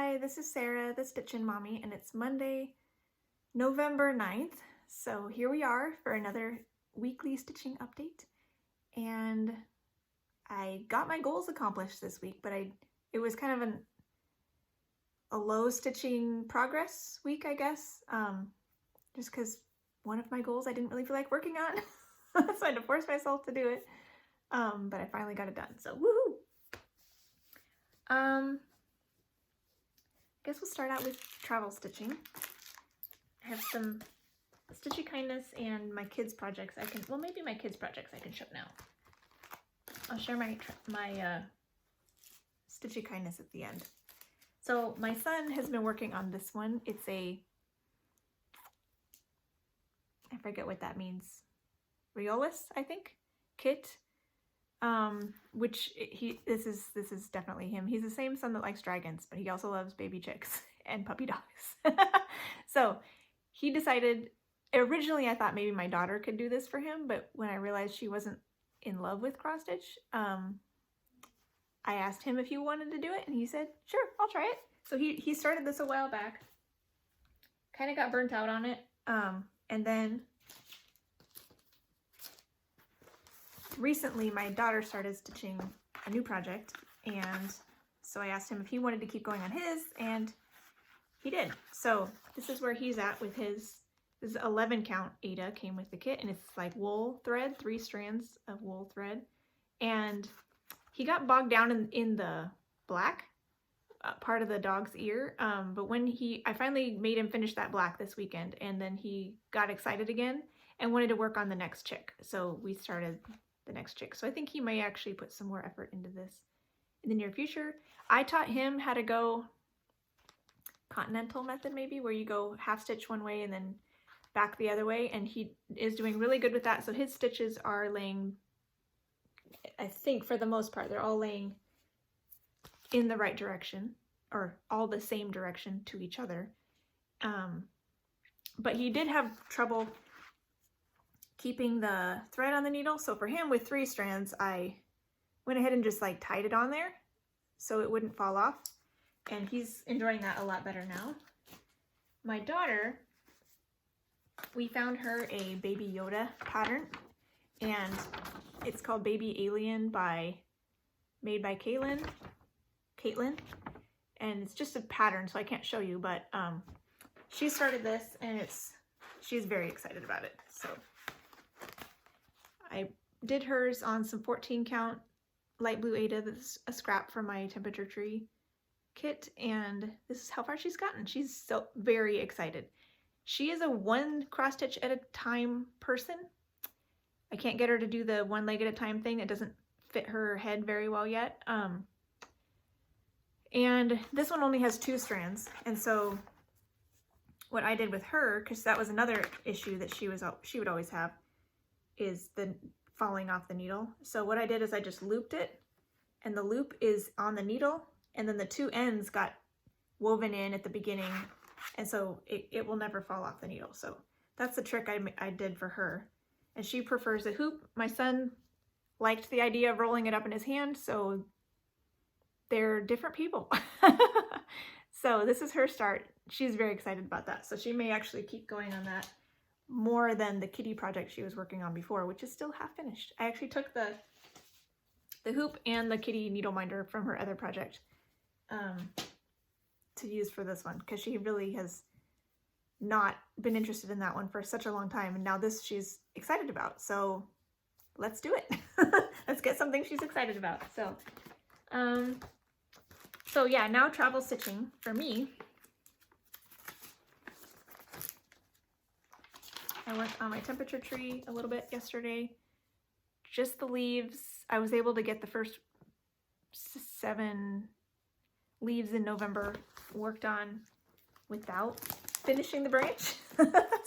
Hi, this is Sarah, the Stitchin' Mommy, and it's Monday, November 9th. So here we are for another weekly stitching update. And I got my goals accomplished this week, but it was kind of a low stitching progress week, I guess. Just because one of my goals I didn't really feel like working on. So I had to force myself to do it. But I finally got it done, so woohoo! I guess we'll start out with travel stitching. I have some Stitchy Kindness and my kids' projects maybe my kids' projects I can show now. I'll share my Stitchy Kindness at the end. So my son has been working on this one. It's I forget what that means. Joyous, I think, kit. Which this is definitely him. He's the same son that likes dragons, but he also loves baby chicks and puppy dogs. So he decided, originally I thought maybe my daughter could do this for him, but when I realized she wasn't in love with cross stitch, I asked him if he wanted to do it, and he said, sure, I'll try it. So he started this a while back, kind of got burnt out on it, and then recently my daughter started stitching a new project, and so I asked him if he wanted to keep going on his, and he did. So this is where he's at with his. This is 11 count Ada came with the kit, and it's like wool thread, 3 strands of wool thread, and he got bogged down in the black part of the dog's ear, but when I finally made him finish that black this weekend, and then he got excited again and wanted to work on the next chick, so we started the next chick. So I think he may actually put some more effort into this in the near future. I taught him how to go continental method, maybe, where you go half stitch one way and then back the other way, and he is doing really good with that. So his stitches are laying, I think for the most part, they're all laying in the right direction, or all the same direction to each other. But he did have trouble keeping the thread on the needle. So for him, with 3 strands, I went ahead and just like tied it on there so it wouldn't fall off. And he's enjoying that a lot better now. My daughter, we found her a Baby Yoda pattern, and it's called Baby Alien made by Caitlin. And it's just a pattern, so I can't show you, but she started this, and she's very excited about it. So I did hers on some 14 count light blue Ada. That's a scrap from my temperature tree kit, and this is how far she's gotten. She's so very excited. She is a 1 cross stitch at a time person. I can't get her to do the 1 leg at a time thing. It doesn't fit her head very well yet. And this one only has 2 strands, and so what I did with her, because that was another issue that she would always have, is the falling off the needle. So what I did is I just looped it, and the loop is on the needle, and then the 2 ends got woven in at the beginning, and so it will never fall off the needle. So that's the trick I did for her, and she prefers a hoop. My son liked the idea of rolling it up in his hand, so they're different people. So this is her start. She's very excited about that, so she may actually keep going on that more than the kitty project she was working on before, which is still half finished. I actually took the hoop and the kitty needle minder from her other project to use for this one, because she really has not been interested in that one for such a long time, and now this she's excited about. So let's do it. Let's get something she's excited about. So yeah, now travel stitching for me. I worked on my temperature tree a little bit yesterday. Just the leaves. I was able to get the first 7 leaves in November worked on without finishing the branch.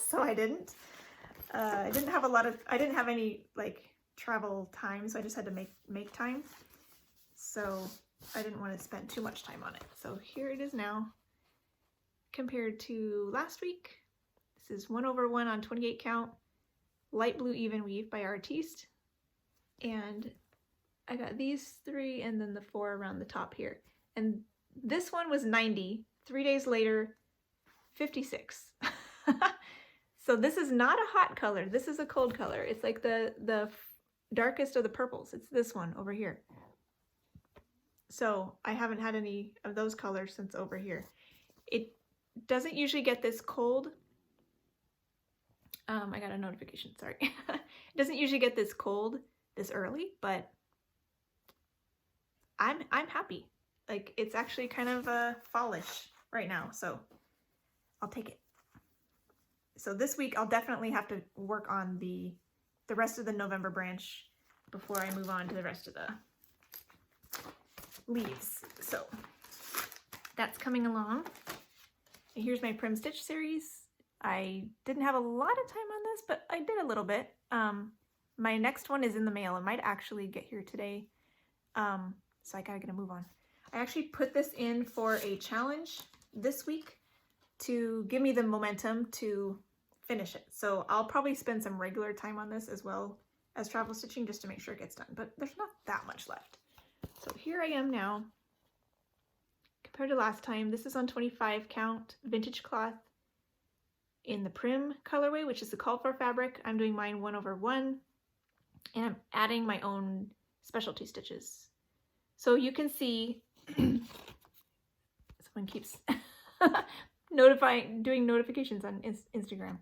So I didn't. I didn't have any like travel time, so I just had to make time. So I didn't want to spend too much time on it. So here it is now compared to last week. This is 1/1 on 28 count, light blue even weave by Artiste. And I got these 3 and then the 4 around the top here. And this one was 90 3 days later, 56. So this is not a hot color. This is a cold color. It's like the darkest of the purples. It's this one over here. So I haven't had any of those colors since over here. It doesn't usually get this cold. I got a notification, sorry. It doesn't usually get this cold this early, but I'm happy. Like, it's actually kind of fallish right now, so I'll take it. So this week I'll definitely have to work on the rest of the November branch before I move on to the rest of the leaves. So that's coming along. And here's my Prim Stitch series. I didn't have a lot of time on this, but I did a little bit. My next one is in the mail. It might actually get here today. So I gotta get a move on. I actually put this in for a challenge this week to give me the momentum to finish it. So I'll probably spend some regular time on this as well as travel stitching just to make sure it gets done, but there's not that much left. So here I am now. Compared to last time, this is on 25 count vintage cloth in the Prim colorway, which is the called for fabric. I'm doing mine 1/1, and I'm adding my own specialty stitches. So you can see, someone keeps doing notifications on Instagram.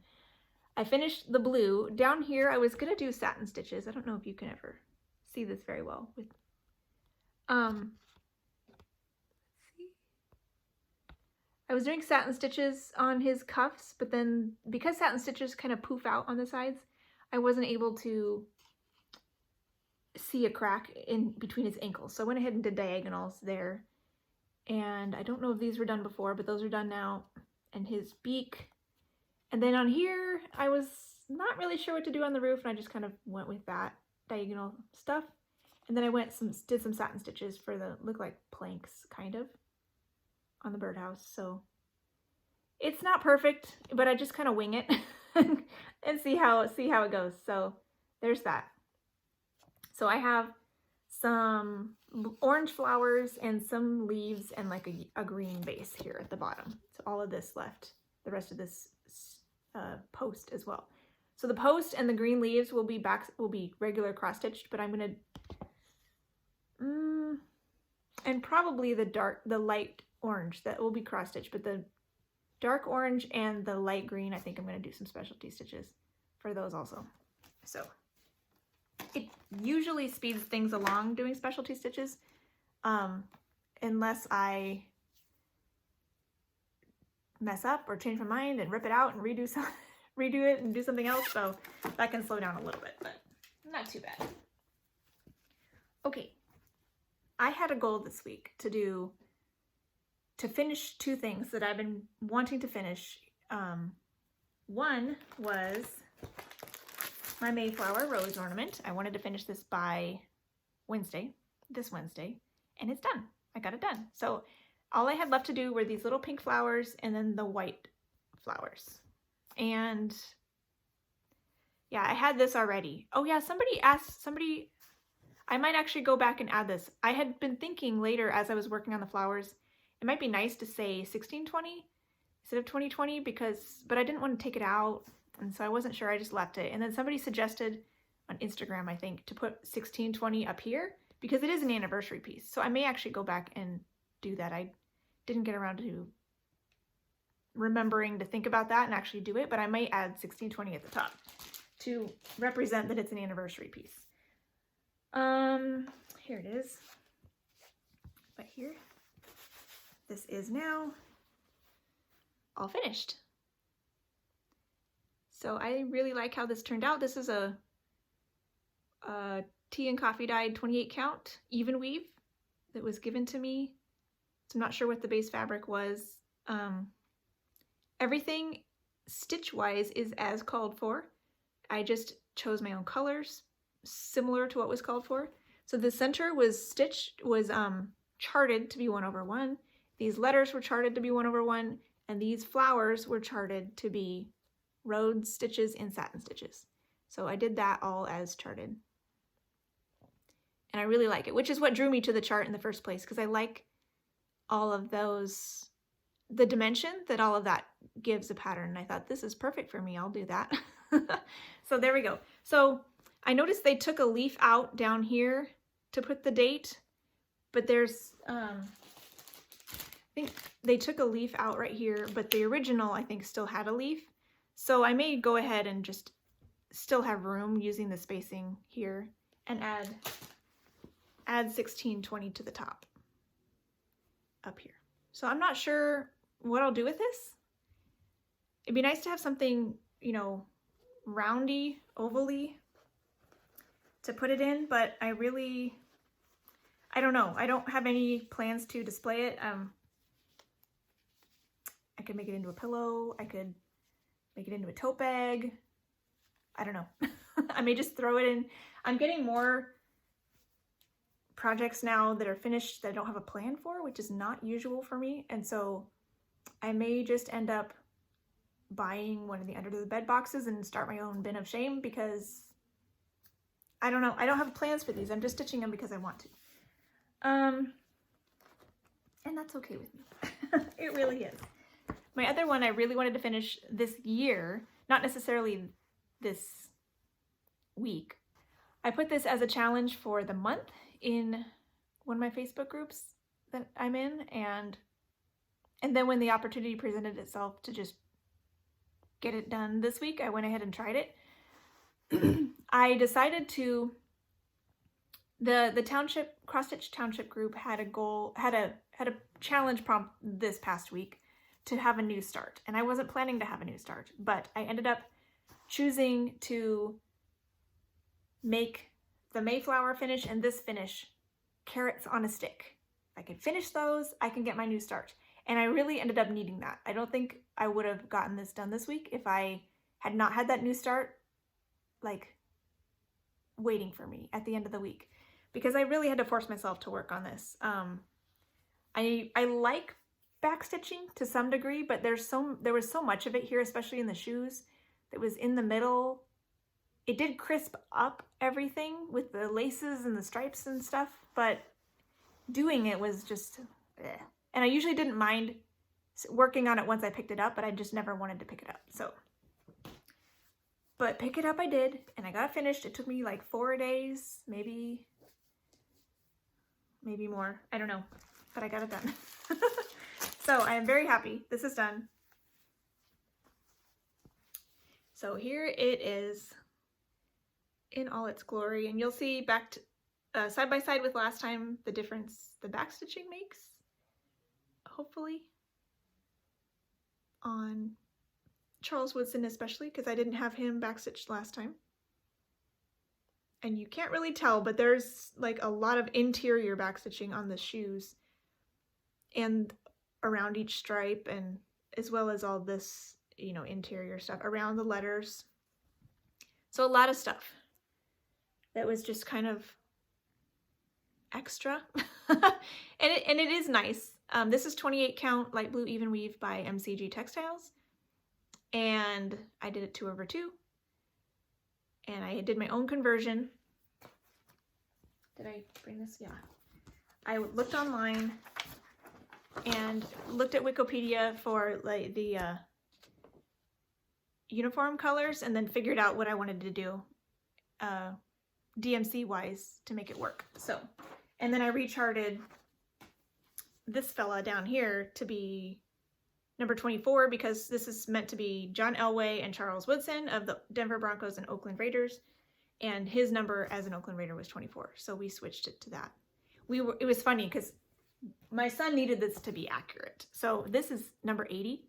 I finished the blue. Down here, I was gonna do satin stitches. I don't know if you can ever see this very well. Let's see. I was doing satin stitches on his cuffs, but then because satin stitches kind of poof out on the sides, I wasn't able to see a crack in between his ankles. So I went ahead and did diagonals there. And I don't know if these were done before, but those are done now. And his beak. And then on here, I was not really sure what to do on the roof, and I just kind of went with that diagonal stuff. And then I did some satin stitches for the, look like planks, kind of, on the birdhouse. So it's not perfect, but I just kind of wing it and see how it goes. So there's that. So I have some orange flowers and some leaves and like a green base here at the bottom. So all of this left, the rest of this post as well. So the post and the green leaves will be regular cross stitched, but I'm gonna and probably the light orange that will be cross stitched, but the dark orange and the light green, I think I'm gonna do some specialty stitches for those also. So it usually speeds things along doing specialty stitches, unless I mess up or change my mind and rip it out and redo it and do something else. So that can slow down a little bit, but not too bad. Okay, I had a goal this week to finish two things that I've been wanting to finish. One was my Mayflower rose ornament. I wanted to finish this by this Wednesday, and it's done. I got it done. So all I had left to do were these little pink flowers and then the white flowers. And yeah, I had this already. Oh yeah, I might actually go back and add this. I had been thinking later as I was working on the flowers, it might be nice to say 1620 instead of 2020 but I didn't want to take it out. And so I wasn't sure, I just left it. And then somebody suggested on Instagram, I think, to put 1620 up here because it is an anniversary piece. So I may actually go back and do that. I didn't get around to remembering to think about that and actually do it, but I might add 1620 at the top to represent that it's an anniversary piece. Here it is. But here, this is now all finished. So I really like how this turned out. This is a tea and coffee dyed 28 count even weave that was given to me. So I'm not sure what the base fabric was. Everything stitch wise is as called for. I just chose my own colors similar to what was called for. So the center was charted to be 1/1. These letters were charted to be 1/1, and these flowers were charted to be rode stitches and satin stitches. So I did that all as charted. And I really like it, which is what drew me to the chart in the first place, because I like all of those the dimension that all of that gives a pattern. And I thought, this is perfect for me. I'll do that. So there we go. So I noticed they took a leaf out down here to put the date, but there's, I think they took a leaf out right here, but the original, I think, still had a leaf. So I may go ahead and just still have room using the spacing here and add 1620 to the top up here. So I'm not sure what I'll do with this. It'd be nice to have something, you know, roundy, ovally to put it in, but I don't know. I don't have any plans to display it. I could make it into a pillow. I could make it into a tote bag. I don't know. I may just throw it in. I'm getting more projects now that are finished that I don't have a plan for, which is not usual for me. And so I may just end up buying one of the under the bed boxes and start my own bin of shame, because I don't know. I don't have plans for these. I'm just stitching them because I want to. And that's okay with me. It really is. My other one I really wanted to finish this year, not necessarily this week. I put this as a challenge for the month in one of my Facebook groups that I'm in, and then when the opportunity presented itself to just get it done this week, I went ahead and tried it. I decided to, the township, Cross Stitch Township group had a goal, had a challenge prompt this past week to have a new start. And I wasn't planning to have a new start, but I ended up choosing to make the Mayflower finish and this finish carrots on a stick. If I can finish those, I can get my new start. And I really ended up needing that. I don't think I would have gotten this done this week if I had not had that new start, like, waiting for me at the end of the week, because I really had to force myself to work on this. I like backstitching to some degree, but there was so much of it here, especially in the shoes, that was in the middle. It did crisp up everything with the laces and the stripes and stuff, but doing it was just eh. And I usually didn't mind working on it once I picked it up, but I just never wanted to pick it up. So, but pick it up I did, and I got it finished. It took me like 4 days, maybe more. I don't know, but I got it done. So I am very happy. This is done. So here it is in all its glory, and you'll see back to, side by side with last time, the difference the backstitching makes, hopefully, on Charles Woodson especially, because I didn't have him backstitched last time. And you can't really tell, but there's like a lot of interior backstitching on the shoes and around each stripe, and as well as all this, you know, interior stuff around the letters. So a lot of stuff that was just kind of extra. and it is nice. This is 28 count light blue even weave by MCG Textiles, and I did it 2/2, and I did my own conversion. Did I bring this? Yeah. I looked online and looked at Wikipedia for like the uniform colors, and then figured out what I wanted to do DMC wise to make it work. So, and then I recharted this fella down here to be number 24, because this is meant to be John Elway and Charles Woodson of the Denver Broncos and Oakland Raiders, and his number as an Oakland Raider was 24, so we switched it to that. It was funny because my son needed this to be accurate. So this is number 80,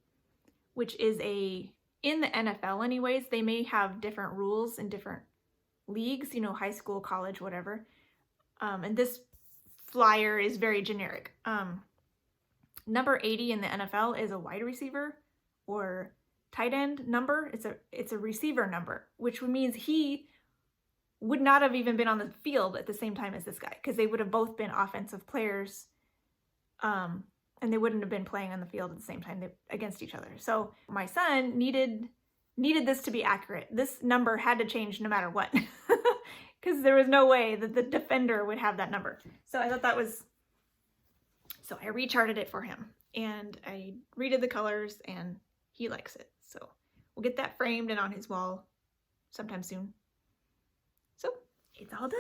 which is in the NFL anyways, they may have different rules in different leagues, you know, high school, college, whatever. And this flyer is very generic. Number 80 in the NFL is a wide receiver or tight end number. It's a receiver number, which means he would not have even been on the field at the same time as this guy, because they would have both been offensive players, and they wouldn't have been playing on the field at the same time against each other. So my son needed this to be accurate. This number had to change no matter what, because there was no way that the defender would have that number. So I thought that was, so I recharted it for him. and I redid the colors and he likes it. So we'll get that framed and on his wall sometime soon. So it's all done.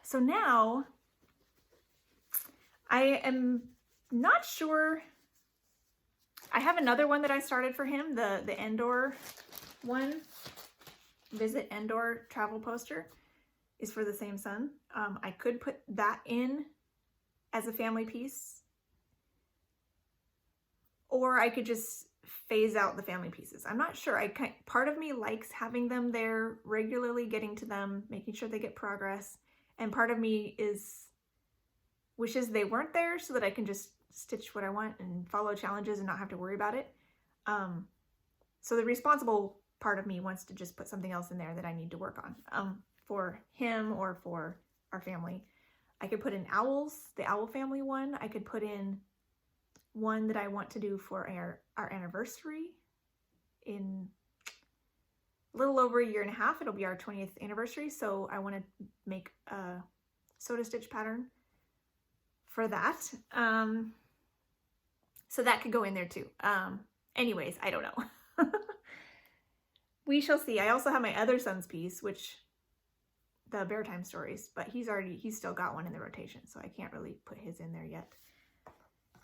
So now I am not sure. I have another one that I started for him, the Endor one. Visit Endor travel poster is for the same son. I could put that in as a family piece, or I could just phase out the family pieces. I'm not sure. Part of me likes having them there regularly, getting to them, making sure they get progress, and part of me wishes they weren't there so that I can just stitch what I want and follow challenges and not have to worry about it. So the responsible part of me wants to just put something else in there that I need to work on for him or for our family. I could put in owls, the owl family one. I could put in one that I want to do for our anniversary in a little over a year and a half. It'll be our 20th anniversary, so I want to make a soda stitch pattern for that. So that could go in there too. Anyways, I don't know. We shall see. I also have my other son's piece, which the Bear Time Stories, but he's still got one in the rotation, so I can't really put his in there yet.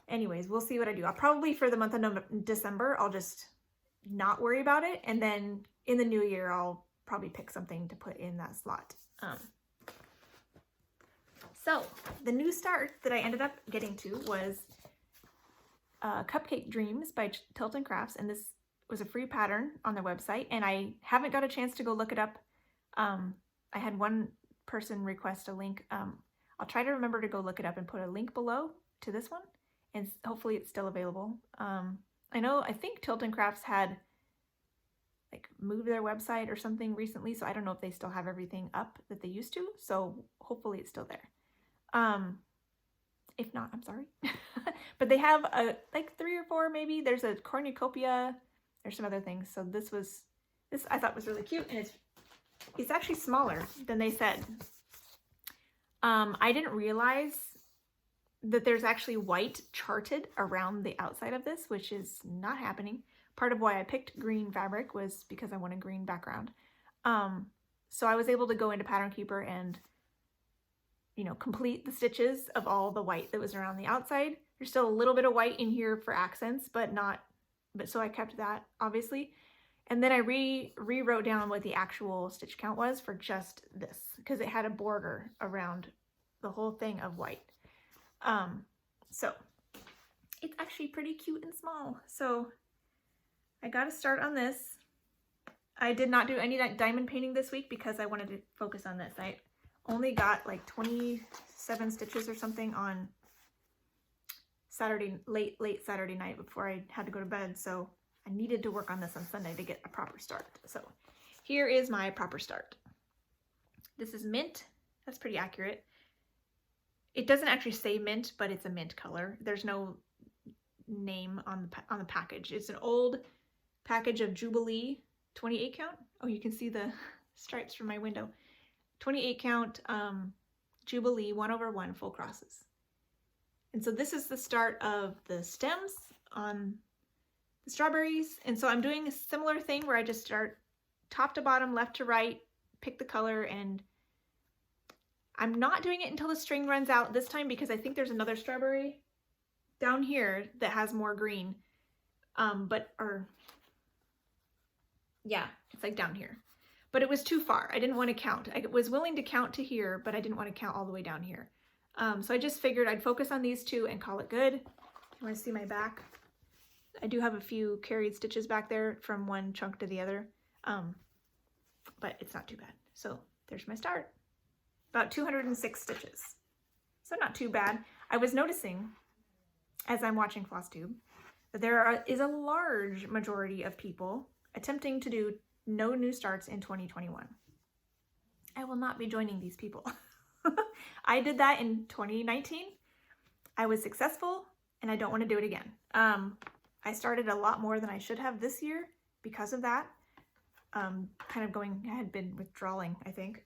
Anyways, we'll see what I do. I'll probably, for the month of December, I'll just not worry about it, and then in the new year, I'll probably pick something to put in that slot. So the new start that I ended up getting to was Cupcake Dreams by Tilton Crafts, and this was a free pattern on their website, and I haven't got a chance to go look it up. I had one person request a link. I'll try to remember to go look it up and put a link below to this one, and hopefully it's still available. I think Tilton Crafts had like moved their website or something recently, so I don't know if they still have everything up that they used to, so hopefully it's still there. If not, I'm sorry. But they have like 3 or 4 maybe. There's a cornucopia. There's some other things. So this I thought was really cute, and it's actually smaller than they said. I didn't realize that there's actually white charted around the outside of this, which is not happening. Part of why I picked green fabric was because I want a green background. So I was able to go into Pattern Keeper and complete the stitches of all the white that was around the outside. There's still a little bit of white in here for accents, but so I kept that, obviously. And then I rewrote down what the actual stitch count was for just this, because it had a border around the whole thing of white. So it's actually pretty cute and small. So I got to start on this. I did not do any diamond painting this week because I wanted to focus on this. I only got like 27 stitches or something on late Saturday night before I had to go to bed, so I needed to work on this on Sunday to get a proper start. So here is my proper start. This is mint. That's pretty accurate. It doesn't actually say mint, but it's a mint color. There's no name on the package. It's an old package of Jubilee 28 count. Oh, you can see the stripes from my window. 28 count Jubilee 1/1 full crosses. And so this is the start of the stems on the strawberries. And so I'm doing a similar thing where I just start top to bottom, left to right, pick the color, and I'm not doing it until the string runs out this time because I think there's another strawberry down here that has more green. Yeah, it's like down here. But it was too far. I didn't want to count. I was willing to count to here, but I didn't want to count all the way down here. So I just figured I'd focus on these two and call it good. You want to see my back? I do have a few carried stitches back there from one chunk to the other, but it's not too bad. So there's my start. About 206 stitches. So not too bad. I was noticing, as I'm watching Flosstube, that there is a large majority of people attempting to do no new starts in 2021. I will not be joining these people. I did that in 2019. I was successful, and I don't want to do it again. I started a lot more than I should have this year because of that. I had been withdrawing, I think.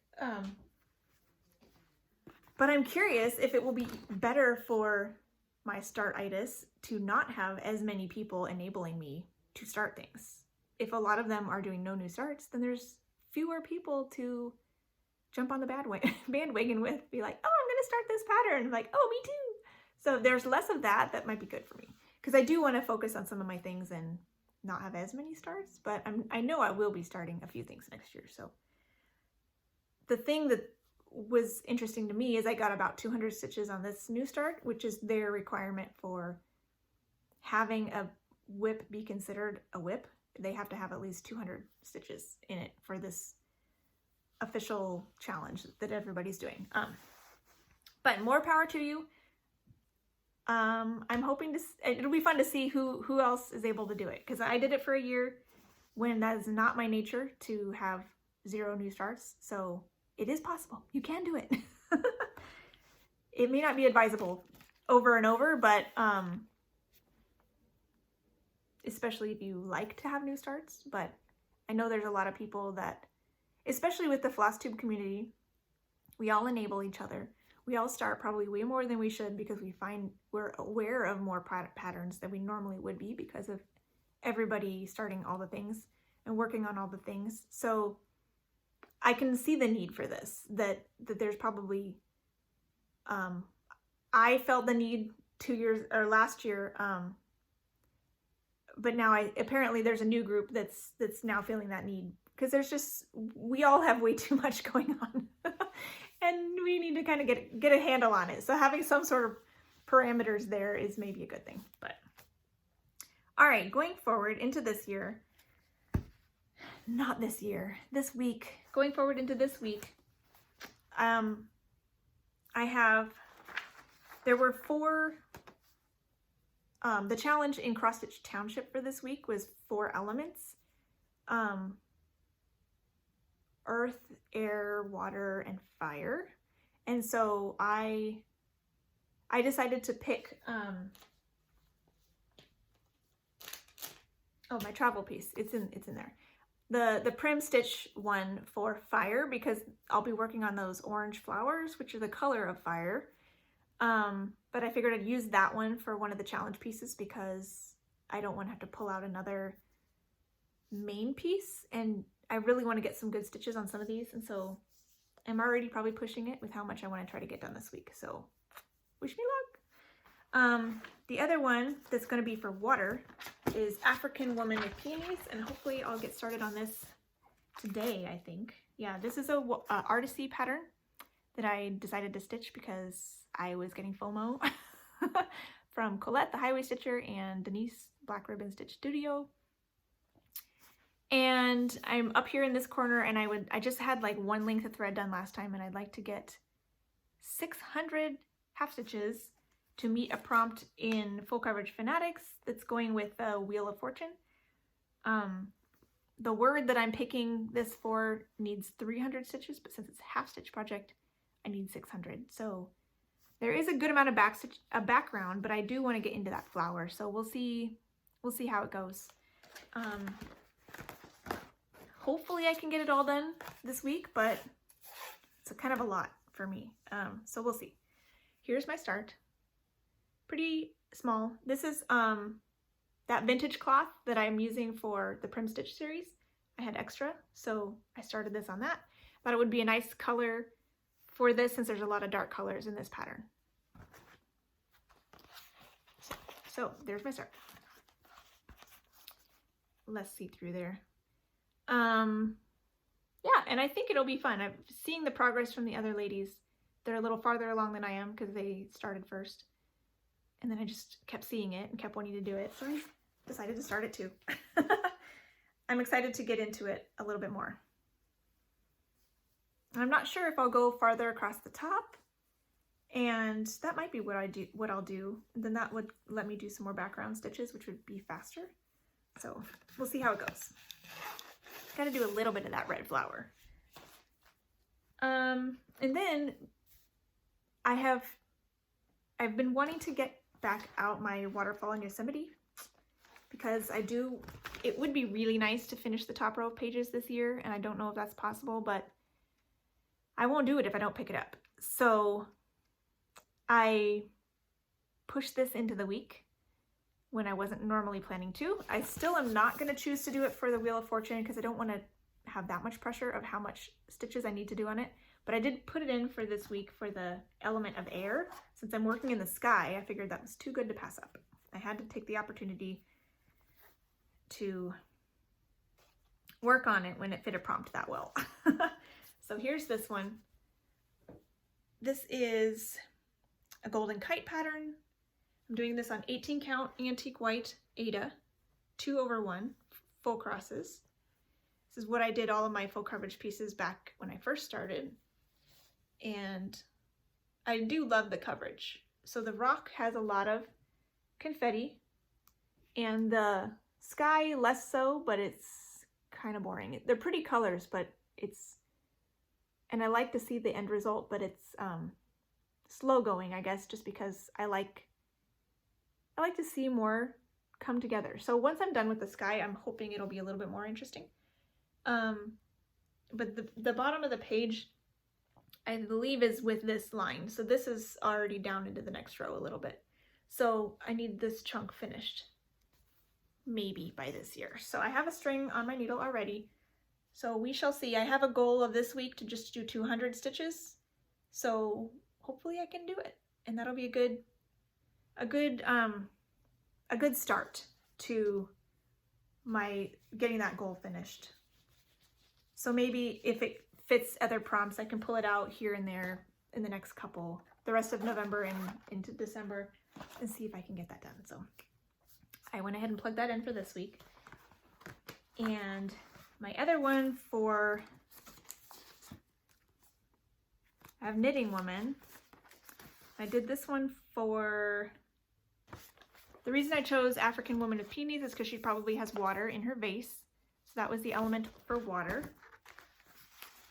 But I'm curious if it will be better for my start-itis to not have as many people enabling me to start things. If a lot of them are doing no new starts, then there's fewer people to jump on the bandwagon with, be like, oh, I'm gonna start this pattern. Like, oh, me too. So there's less of that. That might be good for me. Because I do want to focus on some of my things and not have as many starts, but I know I will be starting a few things next year. So the thing that was interesting to me is I got about 200 stitches on this new start, which is their requirement for having a whip be considered a whip. They have to have at least 200 stitches in it for this official challenge that everybody's doing. But more power to you. I'm hoping it'll be fun to see who else is able to do it, because I did it for a year when that is not my nature to have 0 new starts. So it is possible. You can do it. It may not be advisable over and over, but especially if you like to have new starts. But I know there's a lot of people that, especially with the Flosstube community, we all enable each other. We all start probably way more than we should because we find we're aware of more patterns than we normally would be because of everybody starting all the things and working on all the things. So I can see the need for this, that there's probably, I felt the need 2 years or last year, but now apparently there's a new group that's now feeling that need, because we all have way too much going on. And we need to kind of get a handle on it. So having some sort of parameters there is maybe a good thing. But all right, going forward into this year, not this year, this week, going forward into this week, there were 4, the challenge in Cross Stitch Township for this week was 4 elements. Earth, air, water, and fire. And so I decided to pick, my travel piece. It's in there. The Prim Stitch one for fire, because I'll be working on those orange flowers, which are the color of fire. But I figured I'd use that one for one of the challenge pieces because I don't want to have to pull out another main piece, and I really want to get some good stitches on some of these, and so I'm already probably pushing it with how much I want to try to get done this week, so wish me luck. The other one that's going to be for water is African Woman with Peonies, and hopefully I'll get started on this today, I think. Yeah, this is a artisty pattern that I decided to stitch because I was getting FOMO from Colette, the Highway Stitcher, and Denise, Black Ribbon Stitch Studio. And I'm up here in this corner, and I just had like 1 length of thread done last time, and I'd like to get 600 half stitches to meet a prompt in Full Coverage Fanatics that's going with the Wheel of Fortune. The word that I'm picking this for needs 300 stitches, but since it's a half stitch project, I need 600. So there is a good amount of background, but I do want to get into that flower. So we'll see how it goes. Hopefully I can get it all done this week, but it's kind of a lot for me. So we'll see. Here's my start. Pretty small. This is that vintage cloth that I'm using for the Prim Stitch series. I had extra, so I started this on that. Thought it would be a nice color for this since there's a lot of dark colors in this pattern. So there's my start. Less see-through there. Yeah, and I think it'll be fun. I'm seeing the progress from the other ladies. They're a little farther along than I am because they started first. And then I just kept seeing it and kept wanting to do it. So I decided to start it too. I'm excited to get into it a little bit more. I'm not sure if I'll go farther across the top, and that might be what I'll do. Then that would let me do some more background stitches, which would be faster. So we'll see how it goes. Got to do a little bit of that red flower. And then I've been wanting to get back out my waterfall in Yosemite because it would be really nice to finish the top row of pages this year, and I don't know if that's possible, but I won't do it if I don't pick it up. So I pushed this into the week when I wasn't normally planning to. I still am not going to choose to do it for the Wheel of Fortune because I don't want to have that much pressure of how much stitches I need to do on it. But I did put it in for this week for the element of air. Since I'm working in the sky, I figured that was too good to pass up. I had to take the opportunity to work on it when it fit a prompt that well. So here's this one. This is a golden kite pattern. I'm doing this on 18 count antique white Aida, 2/1 full crosses. This is what I did all of my full coverage pieces back when I first started. And I do love the coverage. So the rock has a lot of confetti and the sky less so, but it's kind of boring. They're pretty colors, but and I like to see the end result, but it's slow going, I guess, just because I like to see more come together. So once I'm done with the sky, I'm hoping it'll be a little bit more interesting. But the bottom of the page, I believe, is with this line. So this is already down into the next row a little bit. So I need this chunk finished maybe by this year. So I have a string on my needle already. So we shall see. I have a goal of this week to just do 200 stitches. So hopefully I can do it. And that'll be a good start to my getting that goal finished. So maybe if it fits other prompts, I can pull it out here and there in the next the rest of November and into December, and see if I can get that done. So I went ahead and plugged that in for this week. And my other one I have Knitting Woman. I did this one for, the reason I chose African Woman with Peonies is because she probably has water in her vase. So that was the element for water.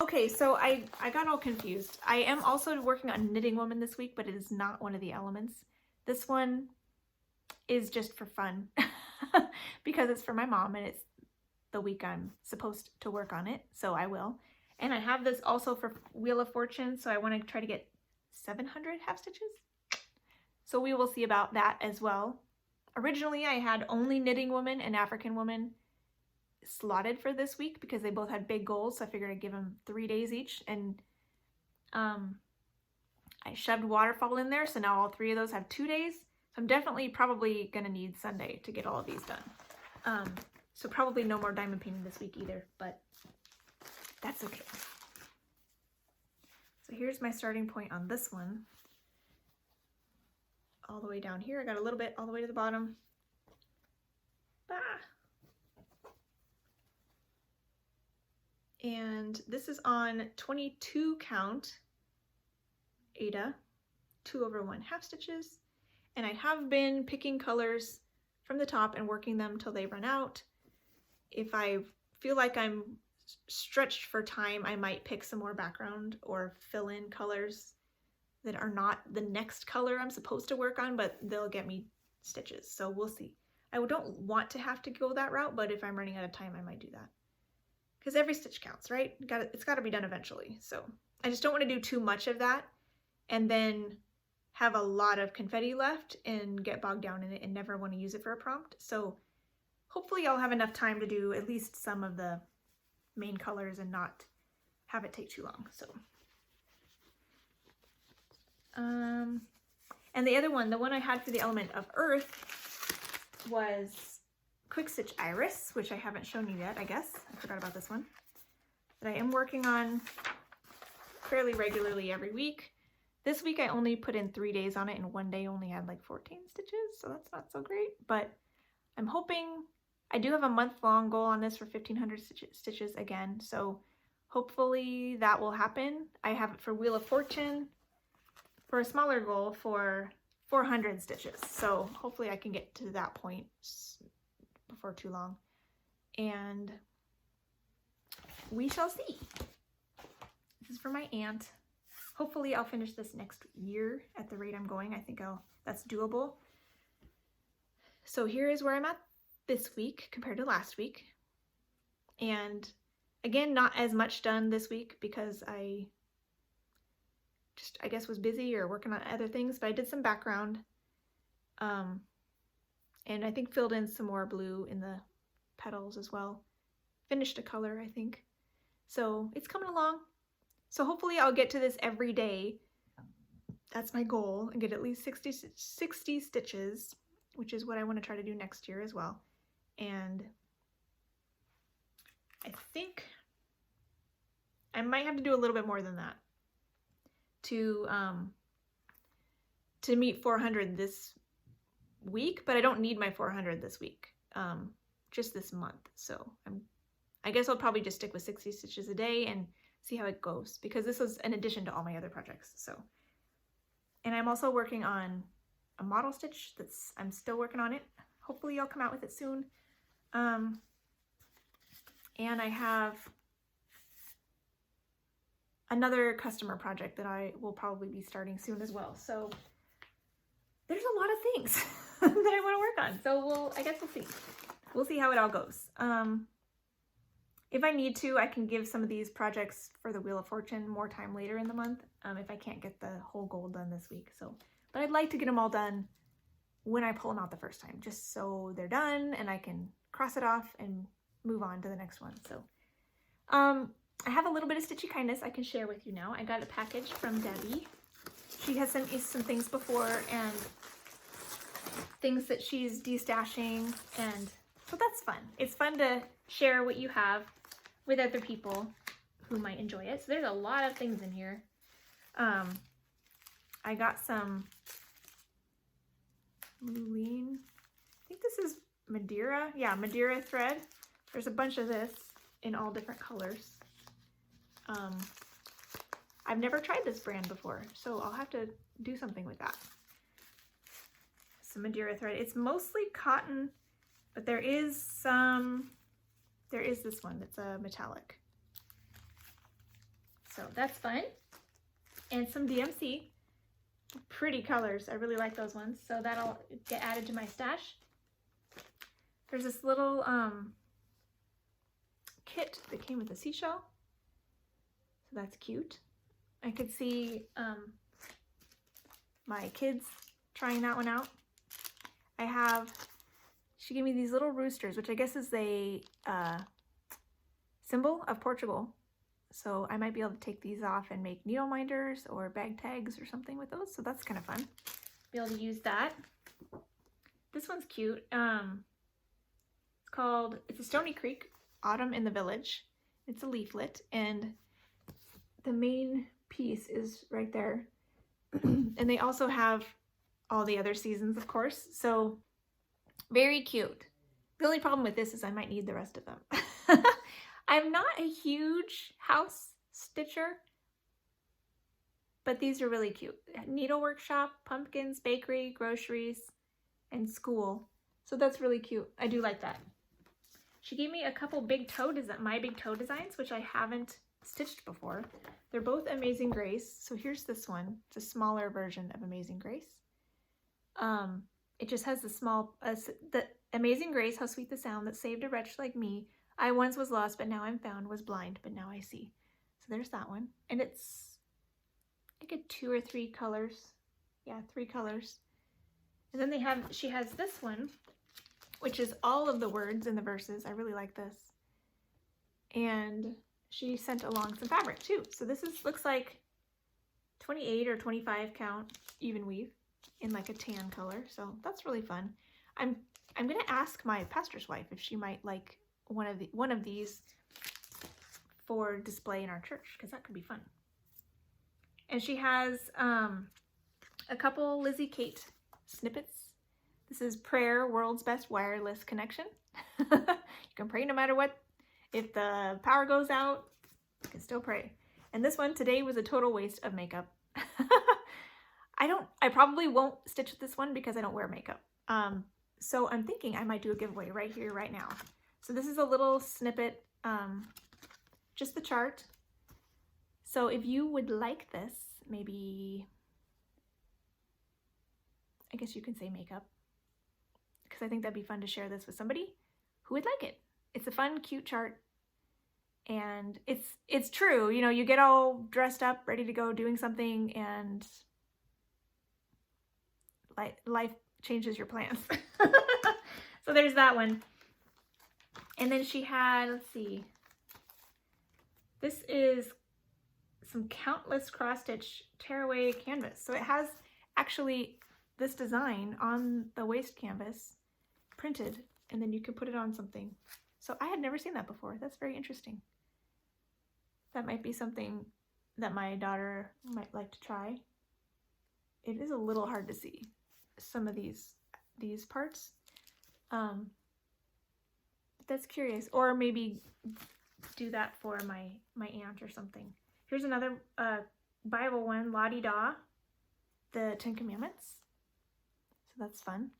Okay, so I got all confused. I am also working on Knitting Woman this week, but it is not one of the elements. This one is just for fun because it's for my mom and it's the week I'm supposed to work on it, so I will. And I have this also for Wheel of Fortune, so I want to try to get 700 half stitches. So we will see about that as well. Originally, I had only Knitting Woman and African Woman slotted for this week because they both had big goals, so I figured I'd give them 3 days each. And I shoved Waterfall in there, so now all 3 of those have 2 days. So I'm definitely probably going to need Sunday to get all of these done. So probably no more diamond painting this week either, but that's okay. So here's my starting point on this one. All the way down here, I got a little bit all the way to the bottom. And this is on 22 count Aida, 2/1 half stitches. And I have been picking colors from the top and working them till they run out. If I feel like I'm stretched for time, I might pick some more background or fill in colors that are not the next color I'm supposed to work on, but they'll get me stitches. So we'll see. I don't want to have to go that route, but if I'm running out of time, I might do that. Because every stitch counts, right? It's got to be done eventually. So I just don't want to do too much of that and then have a lot of confetti left and get bogged down in it and never want to use it for a prompt. So hopefully I'll have enough time to do at least some of the main colors and not have it take too long. So, and the other one, the one I had for the element of earth was Quick Stitch Iris, which I haven't shown you yet, I guess. I forgot about this one. That I am working on fairly regularly every week. This week I only put in 3 days on it and one day only had like 14 stitches, so that's not so great. But I'm hoping, I do have a month-long goal on this for 1,500 stitches again, so hopefully that will happen. I have it for Wheel of Fortune for a smaller goal for 400 stitches, so hopefully I can get to that point before too long. And we shall see. This is for my aunt. Hopefully I'll finish this next year at the rate I'm going. I think that's doable. So here is where I'm at this week compared to last week. And again, not as much done this week because I just, I guess, was busy or working on other things, but I did some background. And I think filled in some more blue in the petals as well. Finished a color, I think. So it's coming along. So hopefully I'll get to this every day. That's my goal, and get at least 60 stitches, which is what I want to try to do next year as well. And I think I might have to do a little bit more than that to meet 400 this week, but I don't need my 400 this week, just this month. So I guess I'll probably just stick with 60 stitches a day and see how it goes, because this is in addition to all my other projects. So, and I'm also working on a model stitch I'm still working on it. Hopefully I'll come out with it soon. And I have another customer project that I will probably be starting soon as well. So there's a lot of things that I want to work on. So I guess we'll see. We'll see how it all goes. If I need to, I can give some of these projects for the Wheel of Fortune more time later in the month, if I can't get the whole goal done this week. So, but I'd like to get them all done when I pull them out the first time, just so they're done and I can cross it off and move on to the next one. So, I have a little bit of Stitchy Kindness I can share with you now. I got a package from Debbie. She has sent me some things before, and things that she's destashing, and so that's fun. It's fun to share what you have with other people who might enjoy it. So there's a lot of things in here. I got some Luline. I think this is Madeira. Yeah, Madeira thread. There's a bunch of this in all different colors. I've never tried this brand before, so I'll have to do something with that. Some Madeira thread. It's mostly cotton, but there is this one that's a metallic. So that's fun. And some DMC. Pretty colors. I really like those ones. So that'll get added to my stash. There's this little kit that came with a seashell. So that's cute. I could see my kids trying that one out. She gave me these little roosters, which I guess is a symbol of Portugal. So I might be able to take these off and make needle minders or bag tags or something with those. So that's kind of fun. Be able to use that. This one's cute. It's a Stony Creek, Autumn in the Village. It's a leaflet, and the main piece is right there. And they also have all the other seasons, of course. So very cute. The only problem with this is I might need the rest of them. I'm not a huge house stitcher, but these are really cute. Needle workshop, pumpkins, bakery, groceries, and school. So that's really cute. I do like that. She gave me a couple my big toe designs, which I haven't stitched before. They're both Amazing Grace. So here's this one. It's a smaller version of Amazing Grace. It just has the Amazing Grace, how sweet the sound that saved a wretch like me. I once was lost, but now I'm found, was blind, but now I see. So there's that one. And it's, I think, 2 or 3 colors. Yeah, 3 colors. And then she has this one, which is all of the words in the verses. I really like this. And she sent along some fabric too. So this looks like 28 or 25 count even weave in like a tan color. So that's really fun. I'm gonna ask my pastor's wife if she might like one of these for display in our church, because that could be fun. And she has a couple Lizzie Kate snippets. This is Prayer, World's Best Wireless Connection. You can pray no matter what. If the power goes out, you can still pray. And this one, today was a total waste of makeup. I probably won't stitch with this one because I don't wear makeup. So I'm thinking I might do a giveaway right here, right now. So this is a little snippet, just the chart. So if you would like this, maybe, I guess you can say makeup, because I think that'd be fun to share this with somebody who would like it. It's a fun, cute chart, And it's true, you know, you get all dressed up, ready to go doing something, and life changes your plans. So there's that one. And then she had, let's see, this is some countless cross-stitch tearaway canvas. So it has actually this design on the waist canvas printed, and then you can put it on something. So I had never seen that before. That's very interesting. That might be something that my daughter might like to try. It is a little hard to see some of these parts. But that's curious. Or maybe do that for my aunt or something. Here's another Bible one, La-Di-Da, the Ten Commandments. So that's fun.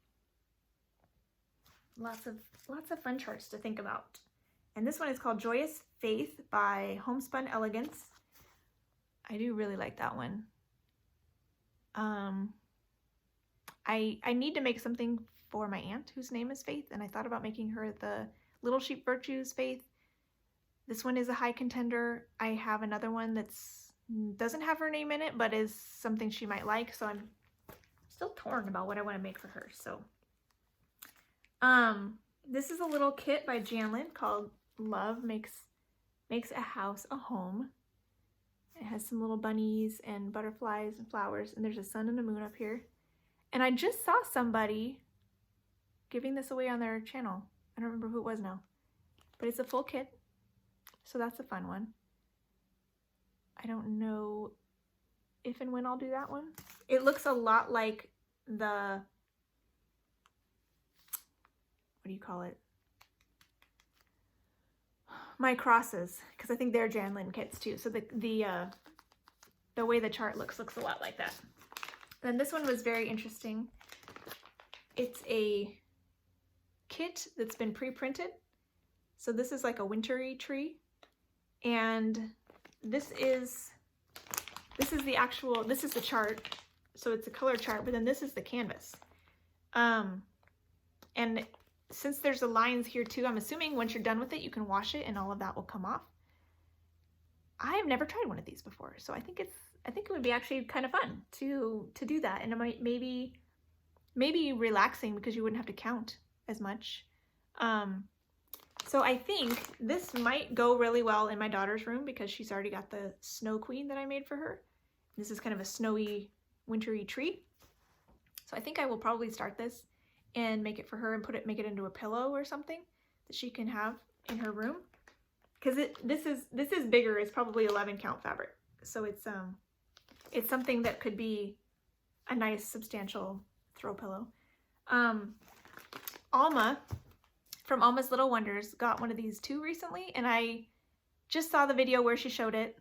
Lots of fun charts to think about. And this one is called Joyous Faith by Homespun Elegance. I do really like that one. I need to make something for my aunt whose name is Faith, and I thought about making her the Little Sheep Virtues Faith. This one is a high contender. I have another one that's doesn't have her name in it, but is something she might like, so I'm still torn about what I want to make for her. So this is a little kit by Janlin called Love Makes a House a Home. It has some little bunnies and butterflies and flowers, and there's a sun and a moon up here. And I just saw somebody giving this away on their channel. I don't remember who it was now, but it's a full kit, so that's a fun one. I don't know if and when I'll do that one. It looks a lot like the, what do you call it? My crosses, because I think they're Janlin kits too. So the way the chart looks a lot like that. Then this one was very interesting. It's a kit that's been pre-printed. So this is like a wintry tree, and this is the chart. So it's a color chart, but then this is the canvas. And since there's the lines here too, I'm assuming once you're done with it, you can wash it and all of that will come off. I have never tried one of these before, so I think it would be actually kind of fun to do that, and it might maybe relaxing because you wouldn't have to count as much. So I think this might go really well in my daughter's room because she's already got the Snow Queen that I made for her. This is kind of a snowy, wintry tree. So I think I will probably start this and make it for her and make it into a pillow or something that she can have in her room. Because this is bigger. It's probably 11 count fabric. So it's something that could be a nice substantial throw pillow. Alma from Alma's Little Wonders got one of these too recently, and I just saw the video where she showed it,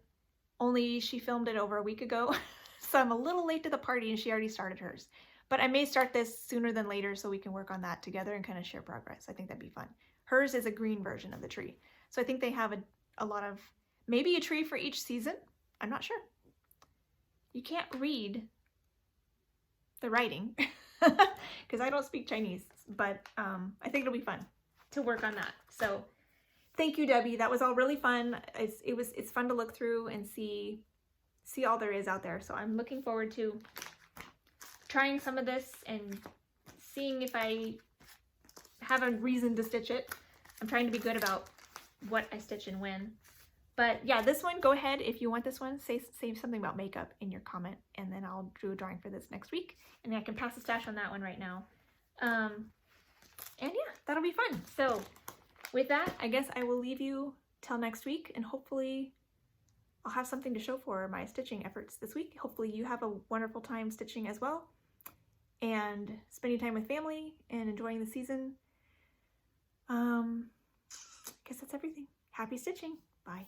only she filmed it over a week ago. So I'm a little late to the party and she already started hers. But I may start this sooner than later so we can work on that together and kind of share progress. I think that'd be fun. Hers is a green version of the tree. So I think they have a lot of, maybe a tree for each season. I'm not sure. You can't read the writing because I don't speak Chinese, but I think it'll be fun to work on that. So thank you, Debbie. That was all really fun. It's fun to look through and see all there is out there. So I'm looking forward to trying some of this and seeing if I have a reason to stitch it. I'm trying to be good about what I stitch and when. But yeah, this one, go ahead if you want this one, say something about makeup in your comment, and then I'll do a drawing for this next week, and I can pass a stash on that one right now. And yeah, that'll be fun. So with that, I guess I will leave you till next week, and hopefully I'll have something to show for my stitching efforts this week. Hopefully you have a wonderful time stitching as well, and spending time with family and enjoying the season. I guess that's everything. Happy stitching. Bye.